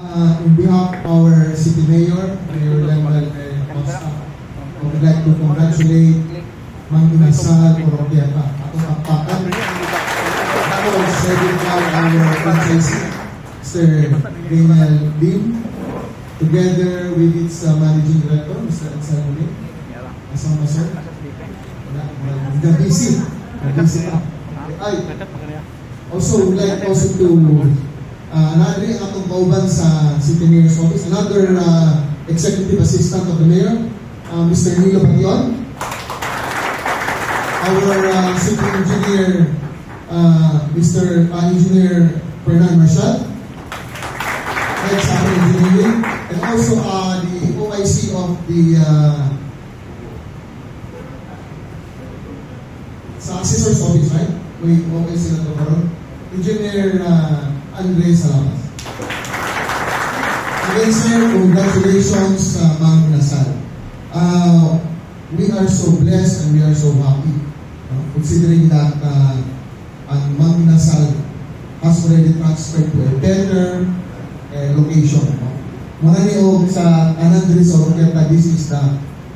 On behalf of our City Mayor, Mayor Lemuel Costa, I would like to congratulate Mang Inasal Oroquieta. Atong kapakan. Ako, second out our franchisee, Mr. Daniel Lim, together with its Managing Director, Mr. Ansel Lim. Kasama, sir? Busy na. Also, would like also to another atong kauban sa City Mayor's Office, another Executive Assistant of the Mayor, Mr. Nilo Pation. Our City Engineer, Mr. Engineer Fernand Marshall, head sa engineering, and also the OIC of the sa Assessor's Office, right? May OIC na ito karon. Engineer Andre Salamat. Again, sir, congratulations, Mang Inasal. We are so blessed and we are so happy, considering that ang Mang Inasal has already transferred to a better location. Muna niyo sa Anandres Oroquieta, this is the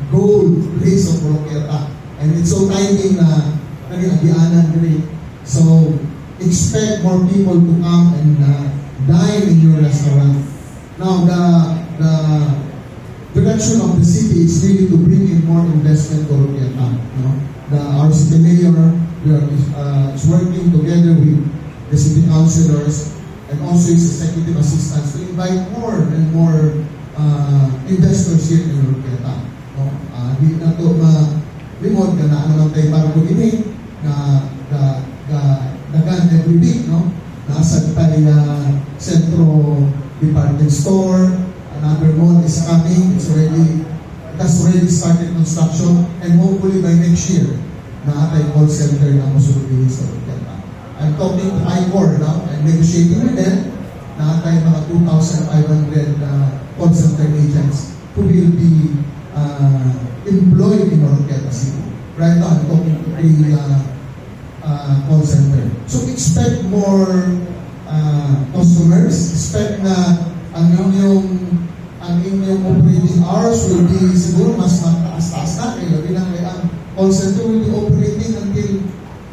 gold place of Oroquieta. And it's so timing na nag-ianan rin. So, expect more people to come and dine in your restaurant. Now, the direction of the city is really to bring in more investment to Oroquieta. Our city mayor is working together with the city councilors and also his executive assistants to invite more and more investors here in Oroquieta. Di na ito ma-remote ka na ano lang tayo para kuminig na dagan every week, nasa tayo Centro Department Store, another mall is coming, it has already started construction, and hopefully by next year, naatay call center na masulubin sa Oroquieta. I'm talking to ICOR now, I'm negotiating with them, naatay mga 2,500 call center agents who will be employed in Oroquieta City. Right now, I'm talking to the call center. So expect more customers, expect na ang inyong operating hours will be siguro mas mataas-taas na. Labi lang ang call center will be operating until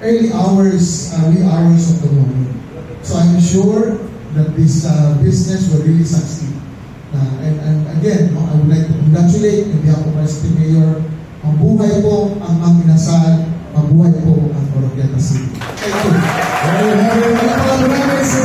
early hours, wee hours of the morning. So I'm sure that this business will really succeed. And again, I would like to congratulate on behalf of our City Mayor. Mabuhay po ang Mang Inasal, mabuhay po ang Oroquieta City. Thank you.